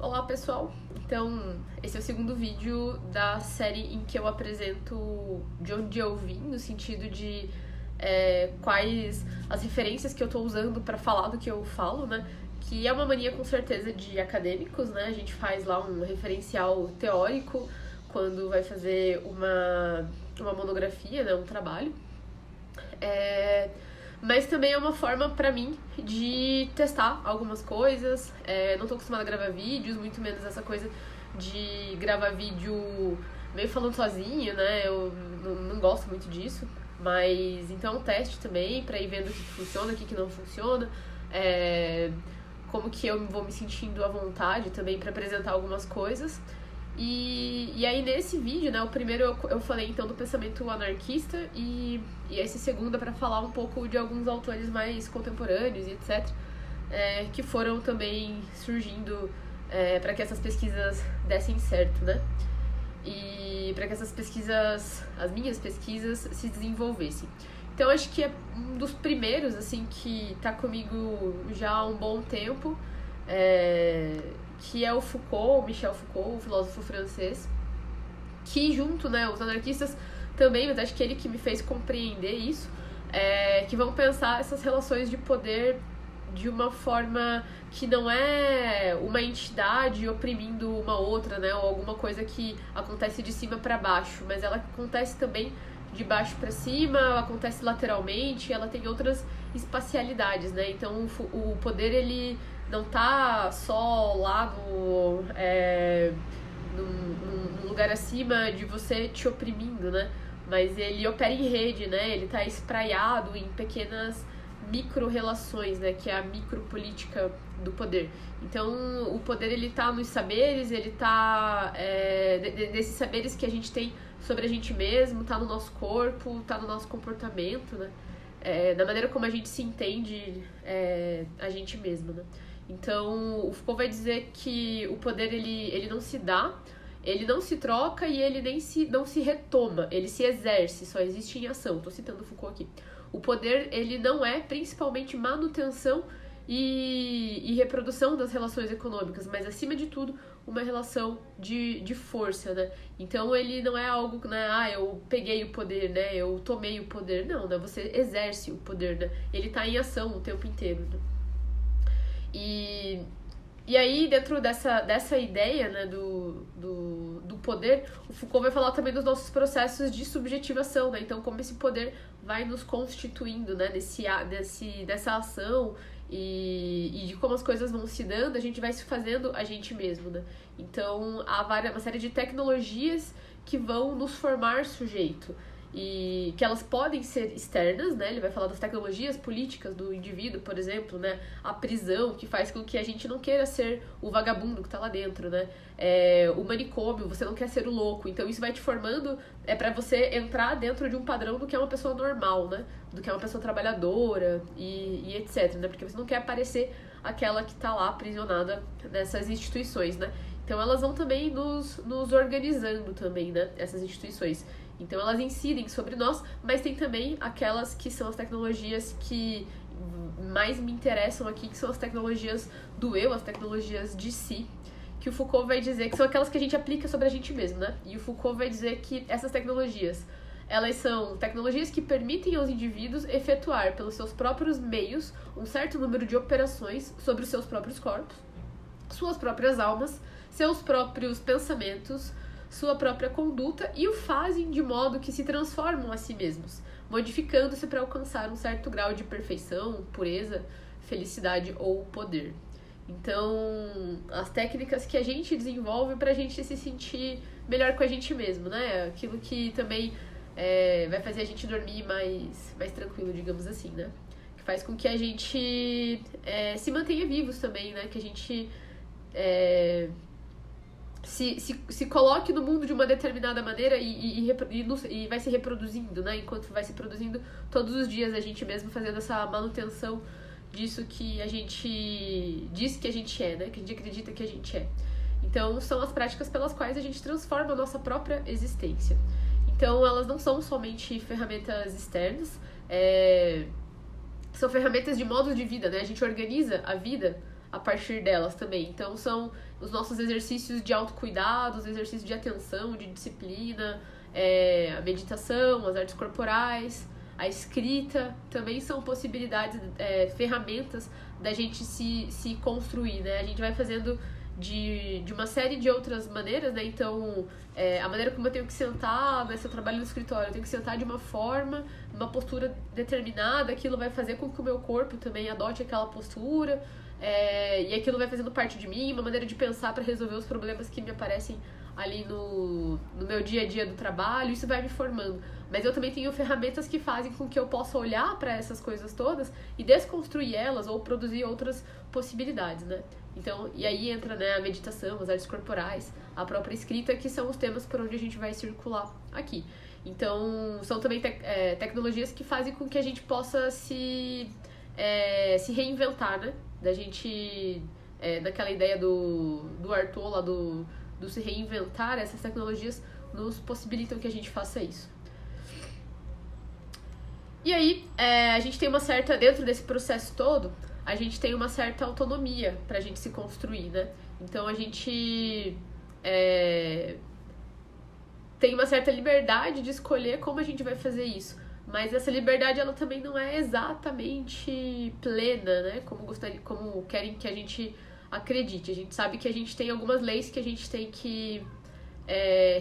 Olá pessoal, então esse é o segundo vídeo da série em que eu apresento de onde eu vim, no sentido de quais as referências que eu tô usando para falar do que eu falo, né? Que é uma mania com certeza de acadêmicos, né? A gente faz lá um referencial teórico quando vai fazer uma monografia, né? Um trabalho. Mas também é uma forma pra mim de testar algumas coisas. Não tô acostumada a gravar vídeos, muito menos essa coisa de gravar vídeo meio falando sozinho, né? Eu não gosto muito disso. Mas então é um teste também pra ir vendo o que funciona, o que não funciona. Como que eu vou me sentindo à vontade também pra apresentar algumas coisas. E aí nesse vídeo, né, o primeiro eu falei então do pensamento anarquista e esse segundo é para falar um pouco de alguns autores mais contemporâneos e etc, que foram também surgindo para que essas pesquisas dessem certo, né, e para que essas pesquisas, as minhas pesquisas, se desenvolvessem. Então acho que é um dos primeiros assim que tá comigo já há um bom tempo, que é o Foucault, Michel Foucault, o filósofo francês, que junto, né, os anarquistas também, mas acho que ele que me fez compreender isso, que vão pensar essas relações de poder de uma forma que não é uma entidade oprimindo uma outra, né, ou alguma coisa que acontece de cima para baixo, mas ela acontece também de baixo para cima, acontece lateralmente, ela tem outras espacialidades, né, então o poder ele não tá só lá num lugar acima de você te oprimindo, né? Mas ele opera em rede, né? Ele tá espraiado em pequenas micro-relações, né? Que é a micropolítica do poder. Então, o poder, ele tá nos saberes, ele tá desses saberes que a gente tem sobre a gente mesmo, tá no nosso corpo, tá no nosso comportamento, né? Da maneira como a gente se entende a gente mesmo, né? Então, o Foucault vai dizer que o poder ele não se dá, ele não se troca e ele não se retoma, ele se exerce, só existe em ação. Estou citando o Foucault aqui. O poder ele não é principalmente manutenção e reprodução das relações econômicas, mas acima de tudo uma relação de força, né? Então ele não é algo, né? Eu peguei o poder, né? Eu tomei o poder. Não, né? Você exerce o poder, né? Ele está em ação o tempo inteiro, né? E aí, dentro dessa ideia, né, do poder, o Foucault vai falar também dos nossos processos de subjetivação, né? Então, como esse poder vai nos constituindo, né, nessa ação e de como as coisas vão se dando, a gente vai se fazendo a gente mesmo, né? Então, há uma série de tecnologias que vão nos formar sujeito. E que elas podem ser externas, né? Ele vai falar das tecnologias políticas do indivíduo, por exemplo, né? A prisão, que faz com que a gente não queira ser o vagabundo que tá lá dentro, né? O manicômio, você não quer ser o louco. Então isso vai te formando, pra você entrar dentro de um padrão do que é uma pessoa normal, né? Do que é uma pessoa trabalhadora e etc, né? Porque você não quer parecer aquela que tá lá aprisionada nessas instituições, né? Então elas vão também nos organizando também, né? Essas instituições. Então elas incidem sobre nós, mas tem também aquelas que são as tecnologias que mais me interessam aqui, que são as tecnologias do eu, as tecnologias de si, que o Foucault vai dizer que são aquelas que a gente aplica sobre a gente mesmo, né? E o Foucault vai dizer que essas tecnologias, elas são tecnologias que permitem aos indivíduos efetuar pelos seus próprios meios um certo número de operações sobre os seus próprios corpos, suas próprias almas, seus próprios pensamentos, sua própria conduta e o fazem de modo que se transformam a si mesmos, modificando-se para alcançar um certo grau de perfeição, pureza, felicidade ou poder. Então, as técnicas que a gente desenvolve para a gente se sentir melhor com a gente mesmo, né? Aquilo que também vai fazer a gente dormir mais tranquilo, digamos assim, né? Que faz com que a gente se mantenha vivos também, né? Que a gente se coloque no mundo de uma determinada maneira e vai se reproduzindo, né? Enquanto vai se produzindo todos os dias a gente mesmo fazendo essa manutenção disso que a gente diz que a gente é, né? Que a gente acredita que a gente é. Então, são as práticas pelas quais a gente transforma a nossa própria existência. Então, elas não são somente ferramentas externas, são ferramentas de modo de vida, né? A gente organiza a vida a partir delas também. Então são os nossos exercícios de autocuidado, os exercícios de atenção, de disciplina, a meditação, as artes corporais, a escrita, também são possibilidades, ferramentas da gente se construir, né? A gente vai fazendo de uma série de outras maneiras, né? Então, a maneira como eu tenho que sentar, né? Se eu trabalho no escritório, eu tenho que sentar de uma forma, numa postura determinada, aquilo vai fazer com que o meu corpo também adote aquela postura, e aquilo vai fazendo parte de mim, uma maneira de pensar para resolver os problemas que me aparecem ali no meu dia a dia do trabalho, isso vai me formando. Mas eu também tenho ferramentas que fazem com que eu possa olhar para essas coisas todas e desconstruir elas ou produzir outras possibilidades, né? Então, e aí entra, né, a meditação, as artes corporais, a própria escrita, que são os temas por onde a gente vai circular aqui. Então, são também tecnologias que fazem com que a gente possa se reinventar, né? Da gente, naquela ideia do Arthur lá do se reinventar, essas tecnologias nos possibilitam que a gente faça isso. E aí, a gente tem uma certa, dentro desse processo todo, a gente tem uma certa autonomia pra gente se construir, né? Então a gente tem uma certa liberdade de escolher como a gente vai fazer isso. Mas essa liberdade, ela também não é exatamente plena, né? Como querem que a gente acredite. A gente sabe que a gente tem algumas leis que a gente tem que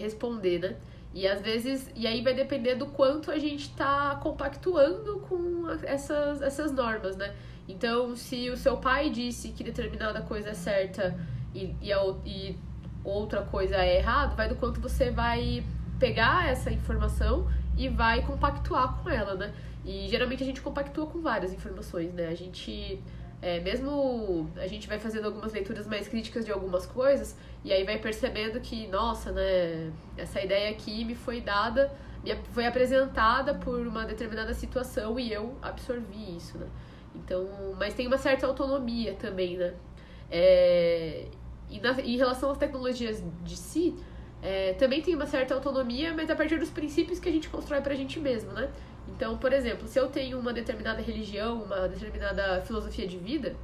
responder, né? E às vezes, e aí vai depender do quanto a gente tá compactuando com essas normas, né? Então, se o seu pai disse que determinada coisa é certa e outra coisa é errado, vai do quanto você vai pegar essa informação e vai compactuar com ela, né? E geralmente a gente compactua com várias informações, né? A gente, mesmo a gente vai fazendo algumas leituras mais críticas de algumas coisas, e aí vai percebendo que, nossa, né, essa ideia aqui me foi dada, foi apresentada por uma determinada situação e eu absorvi isso, né? Então, mas tem uma certa autonomia também, né? Em relação às tecnologias de si, também tem uma certa autonomia, mas a partir dos princípios que a gente constrói pra gente mesmo, né? Então, por exemplo, se eu tenho uma determinada religião, uma determinada filosofia de vida,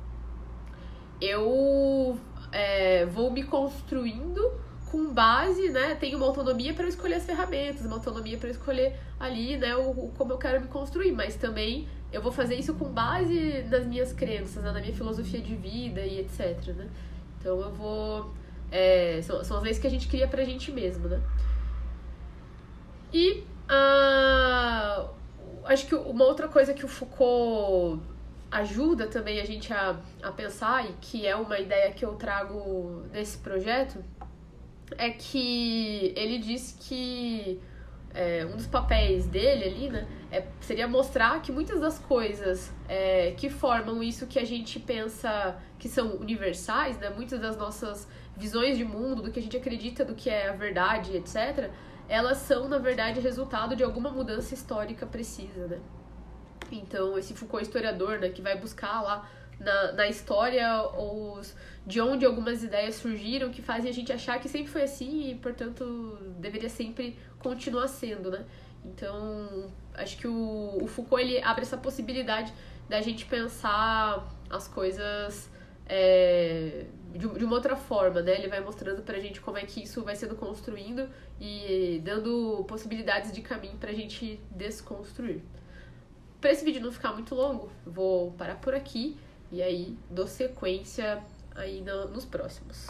eu vou me construindo com base, né? Tenho uma autonomia para escolher as ferramentas, uma autonomia para escolher ali, né, como eu quero me construir, mas também eu vou fazer isso com base nas minhas crenças, né, na minha filosofia de vida e etc, né? Então eu vou... são as leis que a gente cria pra gente mesmo, né? E acho que uma outra coisa que o Foucault ajuda também a gente a pensar, e que é uma ideia que eu trago nesse projeto, é que ele diz que um dos papéis dele ali, né, seria mostrar que muitas das coisas que formam isso que a gente pensa que são universais, né, muitas das nossas visões de mundo, do que a gente acredita, do que é a verdade, etc., elas são, na verdade, resultado de alguma mudança histórica precisa, né? Então, esse Foucault historiador, né, que vai buscar lá na história de onde algumas ideias surgiram, que fazem a gente achar que sempre foi assim e, portanto, deveria sempre continuar sendo, né? Então, acho que o Foucault, ele abre essa possibilidade da gente pensar as coisas de uma outra forma, né? Ele vai mostrando pra gente como é que isso vai sendo construindo e dando possibilidades de caminho pra gente desconstruir. Para esse vídeo não ficar muito longo, vou parar por aqui e aí dou sequência aí nos próximos.